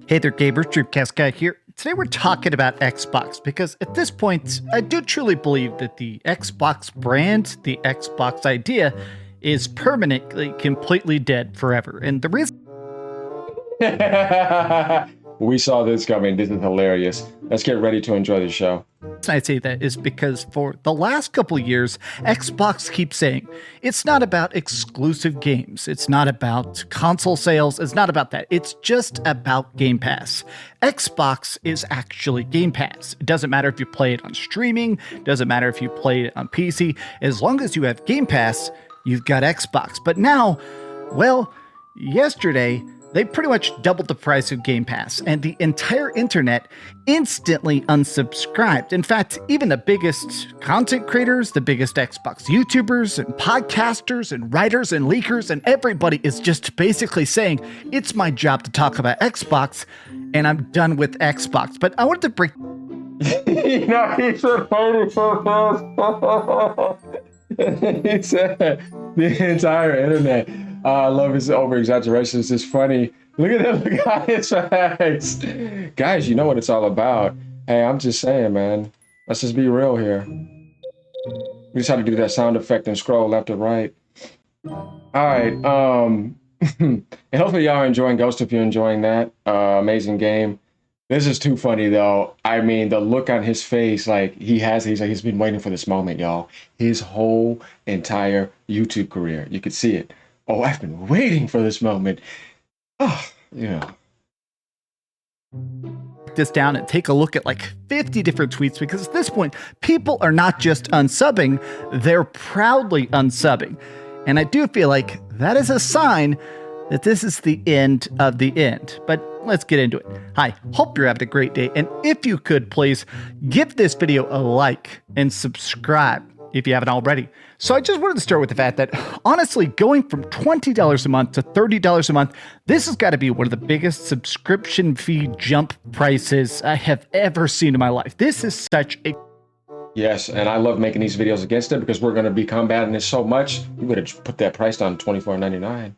Hey there, gamers. Dreamcast Guy here. Today we're talking about Xbox because at this point, I do truly believe that the Xbox brand, the Xbox idea, is permanently, completely dead forever. And the reason We saw this coming. This is hilarious. Let's get ready to enjoy the show. I say that is because for the last couple of years, Xbox keeps saying it's not about exclusive games. It's not about console sales. It's not about that. It's just about Game Pass. Xbox is actually Game Pass. It doesn't matter if you play it on streaming. It doesn't matter if you play it on PC. As long as you have Game Pass, you've got Xbox. But now, well, yesterday, they pretty much doubled the price of Game Pass, and the entire internet instantly unsubscribed. In fact, even the biggest content creators, the biggest Xbox YouTubers and podcasters and writers and leakers and everybody is just basically saying, it's my job to talk about Xbox, and I'm done with Xbox. But I wanted to break... You know, he's so funny. He said the entire internet. I love his over-exaggeration. It's just funny. Look at that. Look at his face. Guys, you know what it's all about. Hey, I'm just saying, man. Let's just be real here. We just have to do that sound effect and scroll left or right. All right. And hopefully y'all are enjoying Ghost if you're enjoying that. Amazing game. This is too funny, though. I mean, the look on his face, like he's been waiting for this moment, y'all. His whole entire YouTube career. You could see it. Oh, I've been waiting for this moment. Oh, yeah. This down and take a look at like 50 different tweets because at this point, people are not just unsubbing, they're proudly unsubbing. And I do feel like that is a sign that this is the end of the end. But let's get into it. Hi, hope you're having a great day. And if you could, please give this video a like and subscribe if you haven't already. So I just wanted to start with the fact that, honestly, going from $20 a month to $30 a month, this has got to be one of the biggest subscription fee jump prices I have ever seen in my life. This is such a... Yes, and I love making these videos against it because we're going to be combating this so much. You would have put that price down to $24.99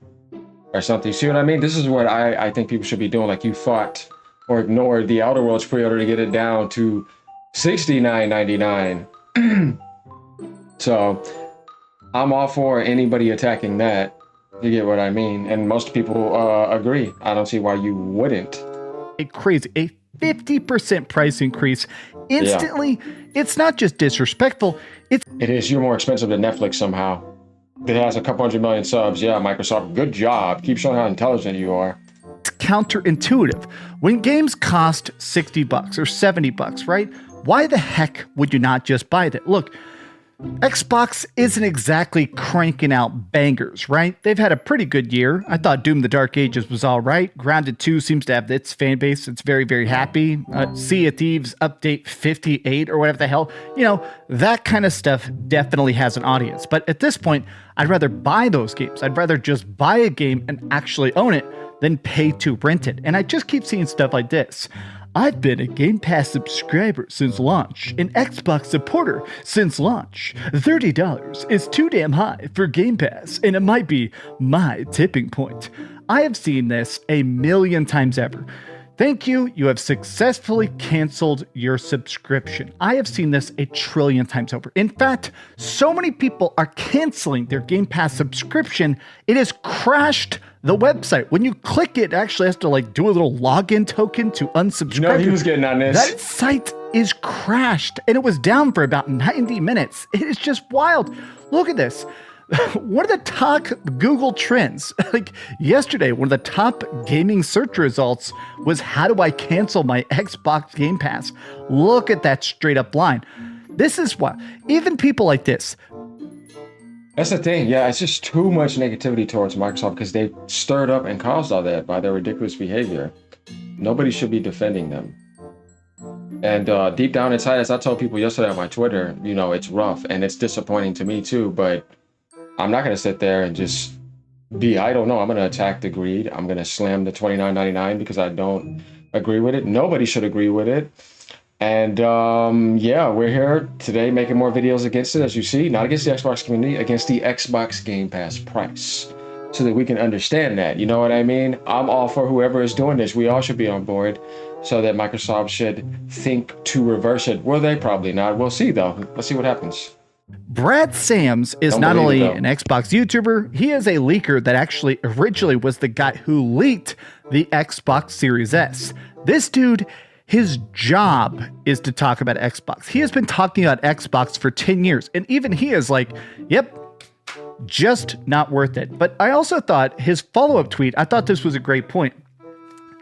or something. See what I mean? This is what I think people should be doing. Like you fought or ignored the Outer Worlds pre-order to get it down to $69.99. So I'm all for anybody attacking that. You get what I mean? And most people agree. I don't see why you wouldn't. A 50% price increase instantly. Yeah. It's not just disrespectful. It is. You're more expensive than Netflix somehow. It has a couple 100 million subs. Yeah, Microsoft, good job. Keep showing how intelligent you are. It's counterintuitive. When games cost $60 or $70, right? Why the heck would you not just buy that? Look, Xbox isn't exactly cranking out bangers, right? They've had a pretty good year. I thought Doom the Dark Ages was all right. Grounded 2 seems to have its fan base. It's very, very happy. Sea of Thieves update 58 or whatever the hell. You know, that kind of stuff definitely has an audience. But at this point, I'd rather buy those games. I'd rather just buy a game and actually own it than pay to rent it. And I just keep seeing stuff like this. I've been a Game Pass subscriber since launch, an Xbox supporter since launch. $30 is too damn high for Game Pass, and it might be my tipping point. I have seen this a million times ever. Thank you, you have successfully canceled your subscription. I have seen this a trillion times over. In fact, so many people are canceling their Game Pass subscription, it has crashed the website. When you click it, it actually has to like do a little login token to unsubscribe. You know, he was getting on this. That site is crashed and it was down for about 90 minutes. It is just wild. Look at this. One of the top Google trends, like yesterday, one of the top gaming search results was how do I cancel my Xbox Game Pass? Look at that straight up line. This is why even people like this. That's the thing. Yeah, it's just too much negativity towards Microsoft because they stirred up and caused all that by their ridiculous behavior. Nobody should be defending them. And deep down inside, as I told people yesterday on my Twitter, you know, it's rough and it's disappointing to me too, but I'm not going to sit there and just be idle. No, I'm going to attack the greed. I'm going to slam the $29.99 because I don't agree with it. Nobody should agree with it. And yeah, we're here today making more videos against it, as you see, not against the Xbox community, against the Xbox Game Pass price. so that we can understand that. You know what I mean? I'm all for whoever is doing this. We all should be on board, so that Microsoft should think to reverse it. Will they? Probably not. We'll see though. Let's see what happens. Brad Sams is not only an Xbox YouTuber, he is a leaker that actually originally was the guy who leaked the Xbox Series S. This dude, his job is to talk about Xbox. He has been talking about Xbox for 10 years, and even he is like, yep, just not worth it. But I also thought his follow-up tweet, I thought this was a great point.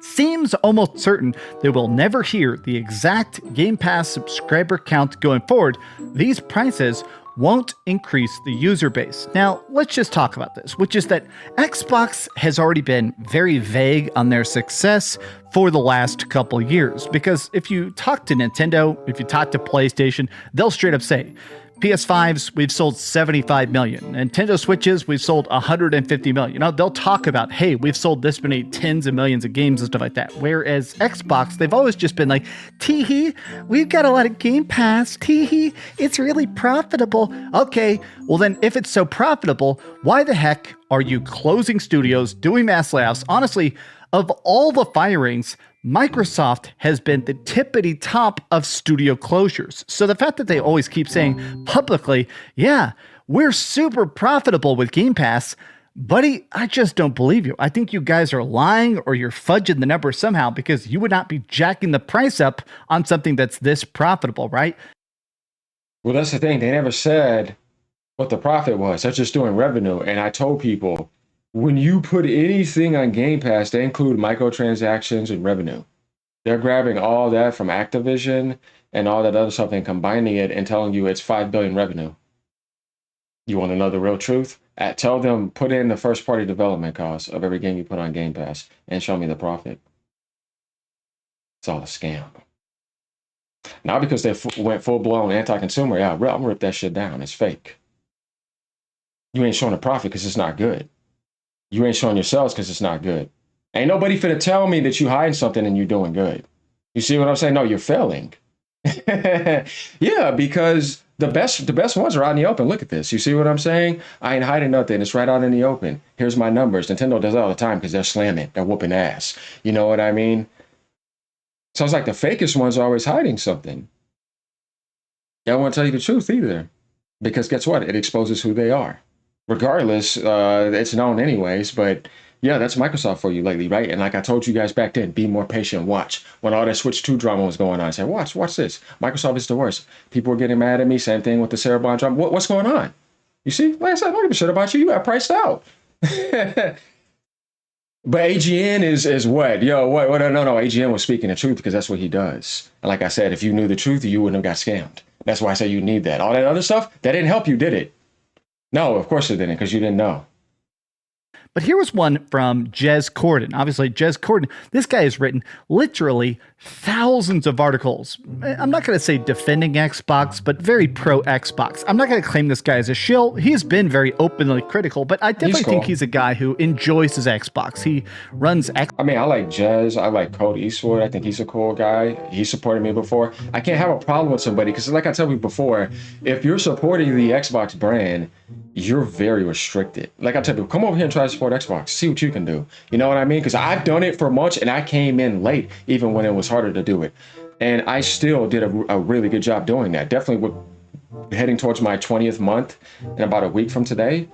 Seems almost certain that we'll never hear the exact Game Pass subscriber count going forward. These prices won't increase the user base. Now, let's just talk about this, which is that Xbox has already been very vague on their success for the last couple years. Because if you talk to Nintendo, if you talk to PlayStation, they'll straight up say, PS5s, we've sold 75 million. Nintendo Switches, we've sold 150 million. You know, they'll talk about, hey, we've sold this many tens of millions of games and stuff like that. Whereas Xbox, they've always just been like, tee-hee, we've got a lot of Game Pass. Tee-hee, it's really profitable. Okay, well then, if it's so profitable, why the heck are you closing studios, doing mass layoffs? Honestly, of all the firings, Microsoft has been the tippity top of studio closures. So the fact that they always keep saying publicly, yeah, we're super profitable with Game Pass, buddy, I just don't believe you. I think you guys are lying or you're fudging the numbers somehow, because you would not be jacking the price up on something that's this profitable, right? Well, that's the thing. They never said what the profit was. They're just doing revenue. And I told people, when you put anything on Game Pass, they include microtransactions and revenue. They're grabbing all that from Activision and all that other stuff and combining it and telling you it's 5 billion revenue. You want to know the real truth? Tell them, put in the first party development cost of every game you put on Game Pass and show me the profit. It's all a scam. Not because they went full blown anti-consumer. Yeah, I'm gonna rip that shit down. It's fake. You ain't showing a profit because it's not good. You ain't showing yourselves because it's not good. Ain't nobody finna tell me that you hiding something and you're doing good. You see what I'm saying? No, you're failing. Yeah, because the best ones are out in the open. Look at this. You see what I'm saying? I ain't hiding nothing. It's right out in the open. Here's my numbers. Nintendo does that all the time because they're slamming. They're whooping ass. You know what I mean? Sounds like the fakest ones are always hiding something. They don't want to tell you the truth either. Because guess what? It exposes who they are. Regardless, it's known anyways, but yeah, that's Microsoft for you lately, right? And like I told you guys back then, be more patient, watch. When all that Switch 2 drama was going on, I said, watch this. Microsoft is the worst. People were getting mad at me, same thing with the Cerebon drama. What's going on? You see, like I said, I don't give a shit about you. You got priced out. But AGN is what? Yo, what? No, AGN was speaking the truth because that's what he does. And like I said, if you knew the truth, you wouldn't have got scammed. That's why I say you need that. All that other stuff, that didn't help you, did it? No, of course it didn't, because you didn't know. But here was one from Jez Corden. Obviously, Jez Corden, this guy has written literally thousands of articles. I'm not going to say defending Xbox, but very pro Xbox. I'm not going to claim this guy as a shill. He's been very openly critical, but I definitely think he's a guy who enjoys his Xbox. He runs I mean, I like Jez. I like Cody Eastwood. I think he's a cool guy. He supported me before. I can't have a problem with somebody because, like I told you before, if you're supporting the Xbox brand, you're very restricted. Like I tell people, come over here and try to support Xbox. See what you can do. You know what I mean? Because I've done it for months and I came in late, even when it was harder to do it. And I still did a really good job doing that. Definitely heading towards my 20th month in about a week from today.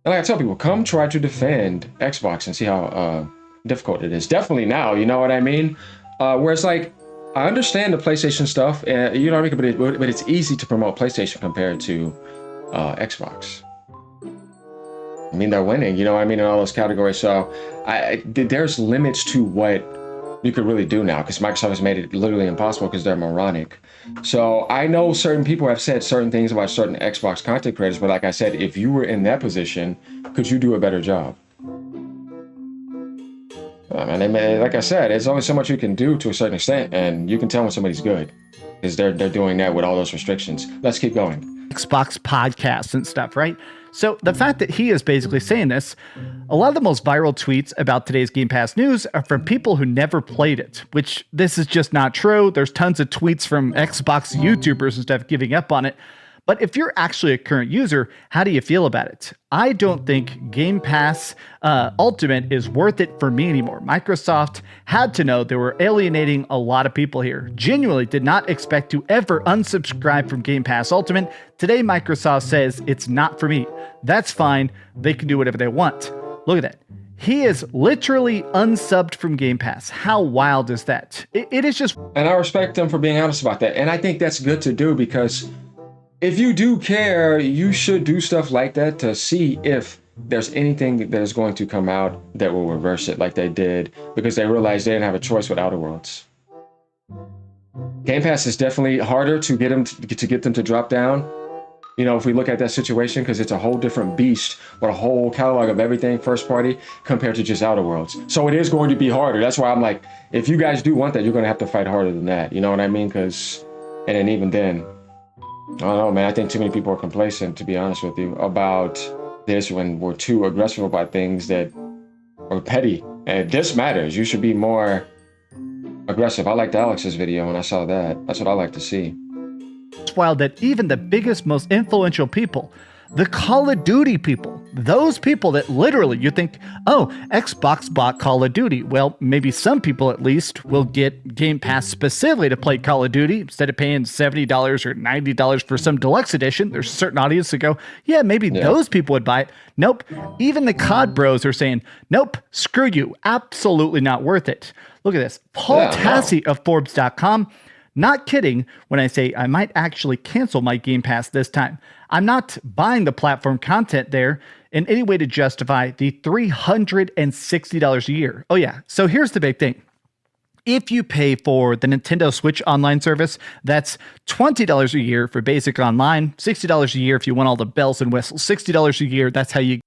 And like I tell people, come try to defend Xbox and see how difficult it is. Definitely now, you know what I mean? Where it's like, I understand the PlayStation stuff, and you know what I mean? But it's easy to promote PlayStation compared to Xbox. I mean, they're winning, you know what I mean, in all those categories. So there's limits to what you could really do now because Microsoft has made it literally impossible because they're moronic. So I know certain people have said certain things about certain Xbox content creators, but like I said, if you were in that position, could you do a better job? And like I said, there's only so much you can do to a certain extent, and you can tell when somebody's good because they're doing that with all those restrictions. Let's keep going. Xbox podcasts and stuff, right? So the fact that he is basically saying this, a lot of the most viral tweets about today's Game Pass news are from people who never played it, which this is just not true. There's tons of tweets from Xbox YouTubers and stuff giving up on it. But if you're actually a current user, how do you feel about it? I don't think Game Pass Ultimate is worth it for me anymore. Microsoft had to know they were alienating a lot of people here. Genuinely did not expect to ever unsubscribe from Game Pass Ultimate. Today, Microsoft says it's not for me. That's fine. They can do whatever they want. Look at that. He is literally unsubbed from Game Pass. How wild is that? It is just... And I respect them for being honest about that. And I think that's good to do, because if you do care, you should do stuff like that to see if there's anything that is going to come out that will reverse it like they did, because they realized they didn't have a choice with Outer Worlds. Game Pass is definitely harder to get them to drop down. You know, if we look at that situation, because it's a whole different beast with a whole catalog of everything first party compared to just Outer Worlds. So it is going to be harder. That's why I'm like, if you guys do want that, you're going to have to fight harder than that. You know what I mean? Because, and then even then, I don't know, man. I think too many people are complacent, to be honest with you, about this when we're too aggressive about things that are petty. And this matters. You should be more aggressive. I liked Alex's video when I saw that. That's what I like to see. It's wild that even the biggest, most influential people, the Call of Duty people, those people that literally you think, oh, Xbox bought Call of Duty. Well, maybe some people at least will get Game Pass specifically to play Call of Duty instead of paying $70 or $90 for some deluxe edition. There's a certain audience that go, yeah, maybe those people would buy it. Nope. Even the COD bros are saying, nope, screw you. Absolutely not worth it. Look at this. Paul Tassi of Forbes.com. Not kidding when I say I might actually cancel my Game Pass this time. I'm not buying the platform content there in any way to justify the $360 a year. Oh yeah, so here's the big thing. If you pay for the Nintendo Switch online service, that's $20 a year for basic online, $60 a year if you want all the bells and whistles, $60 a year, that's how you...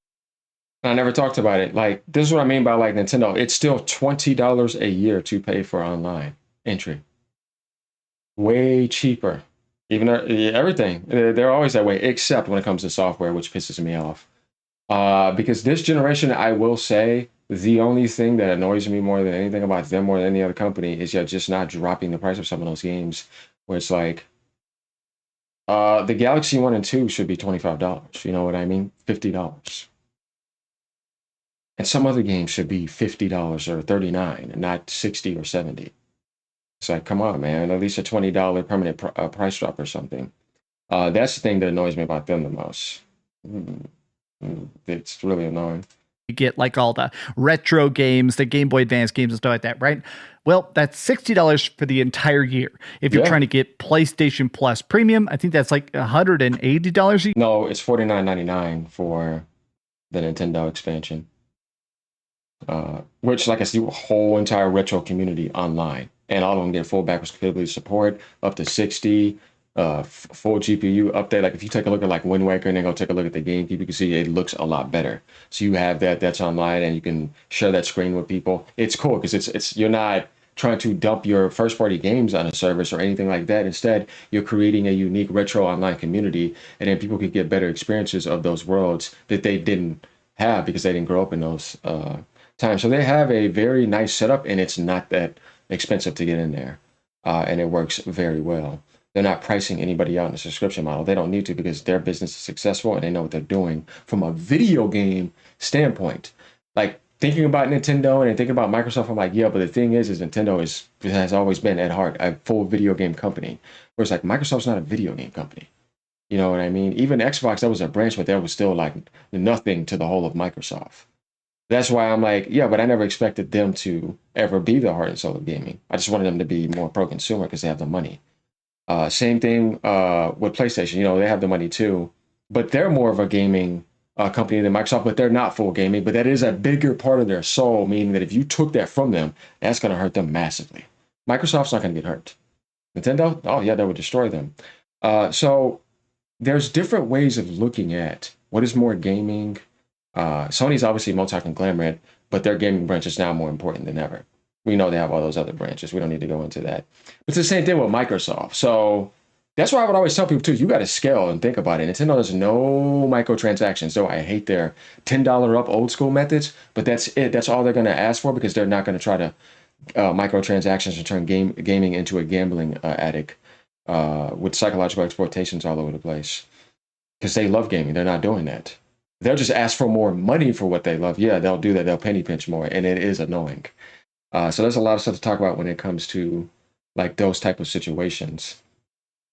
I never talked about it. Like, this is what I mean by like Nintendo. It's still $20 a year to pay for online entry. Way cheaper. Even everything. They're always that way, except when it comes to software, which pisses me off. Because this generation, I will say, the only thing that annoys me more than anything about them more than any other company is just not dropping the price of some of those games, where it's like, the Galaxy 1 and 2 should be $25. You know what I mean? $50. And some other games should be $50 or $39 and not $60 or $70. It's like, come on, man, at least a $20 permanent price drop or something. That's the thing that annoys me about them the most. It's really annoying. You get like all the retro games, the Game Boy Advance games and stuff like that, right? Well, that's $60 for the entire year. If you're trying to get PlayStation Plus Premium, I think that's like $180 a year. No, it's $49.99 for the Nintendo expansion. Which, like I see, a whole entire retro community online. And all of them get full backwards compatibility support, up to 60, full GPU update. Like if you take a look at like Wind Waker and then go take a look at the GameCube, you can see it looks a lot better. So you have that's online and you can share that screen with people. It's cool because it's you're not trying to dump your first party games on a service or anything like that. Instead, you're creating a unique retro online community, and then people can get better experiences of those worlds that they didn't have because they didn't grow up in those times. So they have a very nice setup, and it's not that expensive to get in there, and it works very well. They're not pricing anybody out in a subscription model. They don't need to, because their business is successful and they know what they're doing from a video game standpoint. Like thinking about Nintendo and thinking about Microsoft, I'm like, yeah, but the thing is Nintendo has always been at heart a full video game company. Whereas like Microsoft's not a video game company. You know what I mean? Even Xbox, that was a branch, but that was still like nothing to the whole of Microsoft. That's why I'm like, yeah, but I never expected them to ever be the heart and soul of gaming. I just wanted them to be more pro-consumer because they have the money. Same thing with PlayStation. You know, they have the money too, but they're more of a gaming company than Microsoft, but they're not full gaming. But that is a bigger part of their soul, meaning that if you took that from them, that's going to hurt them massively. Microsoft's not going to get hurt. Nintendo, oh yeah, that would destroy them. So there's different ways of looking at what is more gaming. Sony's obviously multi-conglomerate, but their gaming branch is now more important than ever. We know they have all those other branches. We don't need to go into that. But it's the same thing with Microsoft. So that's why I would always tell people too, you got to scale and think about it. Nintendo has no microtransactions. So I hate their $10 up old school methods, but that's it. That's all they're going to ask for, because they're not going to try to microtransactions and turn gaming into a gambling addict with psychological exploitations all over the place. because they love gaming. They're not doing that. They'll just ask for more money for what they love. Yeah, they'll do that. They'll penny pinch more, and it is annoying. So there's a lot of stuff to talk about when it comes to like those type of situations.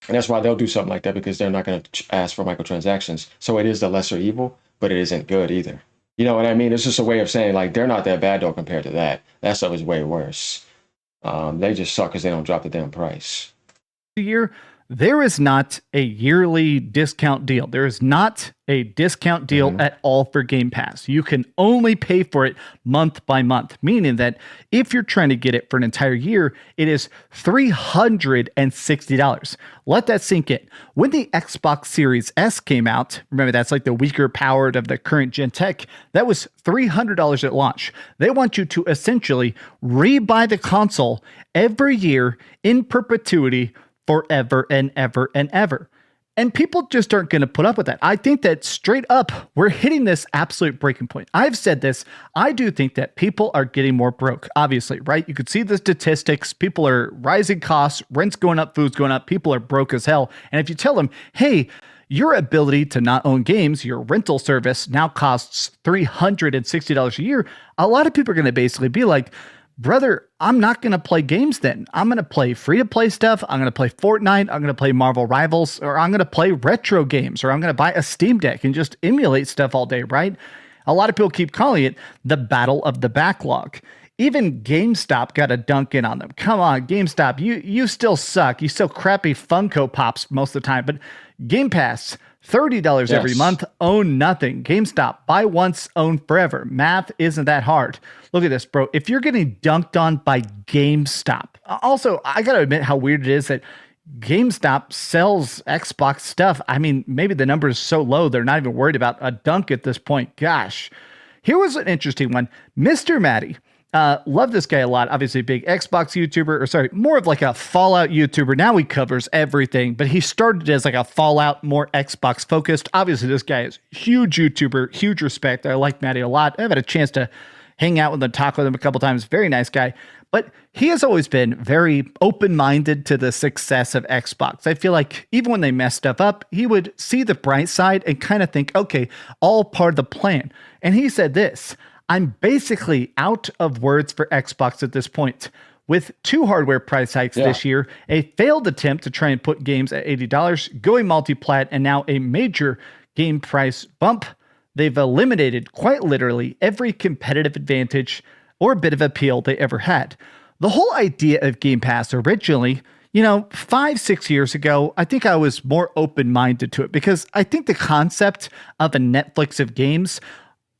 And that's why they'll do something like that, because they're not going to ask for microtransactions. So it is the lesser evil, but it isn't good either. You know what I mean? It's just a way of saying like they're not that bad though compared to that. That stuff is way worse. They just suck because they don't drop the damn price. Year, there is not a yearly discount deal. There is not a discount deal at all for Game Pass. You can only pay for it month by month, meaning that if you're trying to get it for an entire year, it is $360. Let that sink in. When the Xbox Series S came out, remember that's like the weaker powered of the current gen tech, that was $300 at launch. They want you to essentially rebuy the console every year in perpetuity forever and ever and ever. And people just aren't going to put up with that. I think that straight up, we're hitting this absolute breaking point. I've said this. I do think that people are getting more broke, obviously, right? You could see the statistics. People are rising costs, rent's going up, food's going up. People are broke as hell. And if you tell them, hey, your ability to not own games, your rental service now costs $360 a year, a lot of people are going to basically be like, brother, I'm not going to play games then. I'm going to play free-to-play stuff. I'm going to play Fortnite. I'm going to play Marvel Rivals, or I'm going to play retro games, or I'm going to buy a Steam Deck and just emulate stuff all day, right? A lot of people keep calling it the battle of the backlog. Even GameStop got a dunk in on them. Come on, GameStop, you still suck. You sell crappy Funko Pops most of the time, but Game Pass, $30 every month, own nothing. GameStop, buy once, own forever. Math isn't that hard. Look at this, bro. If you're getting dunked on by GameStop, also, I got to admit how weird it is that GameStop sells Xbox stuff. I mean, maybe the number is so low, they're not even worried about a dunk at this point. Gosh, here was an interesting one. Mr. Matty. Love this guy a lot. Obviously, big Xbox YouTuber, or sorry, more of like a Fallout YouTuber. Now he covers everything, but he started as like a Fallout, more Xbox focused. Obviously, this guy is huge YouTuber, huge respect. I like Matty a lot. I've had a chance to hang out with him, talk with him a couple times. Very nice guy. But he has always been very open-minded to the success of Xbox. I feel like even when they messed stuff up, he would see the bright side and kind of think, okay, all part of the plan. And he said this: I'm basically out of words for Xbox at this point. With 2 hardware price hikes this year, a failed attempt to try and put games at $80, going multi-plat, and now a major game price bump, they've eliminated, quite literally, every competitive advantage or bit of appeal they ever had. The whole idea of Game Pass originally, 5-6 years ago, I think I was more open-minded to it, because I think the concept of a Netflix of games,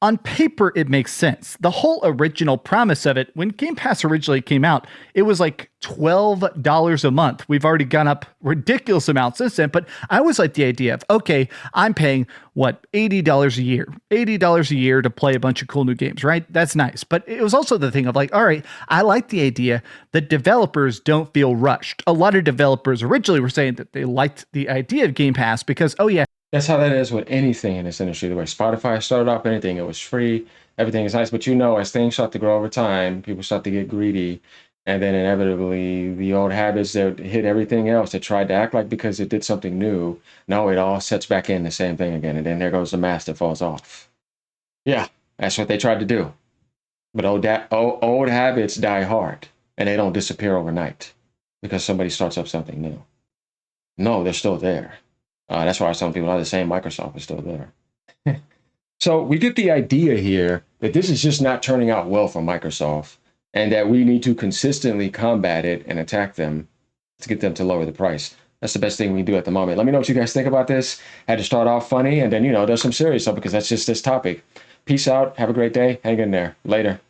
on paper, it makes sense. The whole original promise of it, when Game Pass originally came out, it was like $12 a month. We've already gone up ridiculous amounts since then, but I always like the idea of, okay, I'm paying, $80 a year? $80 a year to play a bunch of cool new games, right? That's nice. But it was also the thing of like, all right, I like the idea that developers don't feel rushed. A lot of developers originally were saying that they liked the idea of Game Pass because, oh yeah, that's how that is with anything in this industry. The way Spotify started off, anything, it was free, everything is nice. But as things start to grow over time, people start to get greedy. And then inevitably, the old habits that hit everything else that tried to act like because it did something new, no, it all sets back in the same thing again. And then there goes the mask that falls off. Yeah, that's what they tried to do. But old habits die hard, and they don't disappear overnight because somebody starts up something new. No, they're still there. That's why I was telling people, the same Microsoft is still there. So we get the idea here that this is just not turning out well for Microsoft, and that we need to consistently combat it and attack them to get them to lower the price. That's the best thing we can do at the moment. Let me know what you guys think about this. Had to start off funny, and then, there's some serious stuff because that's just this topic. Peace out. Have a great day. Hang in there. Later.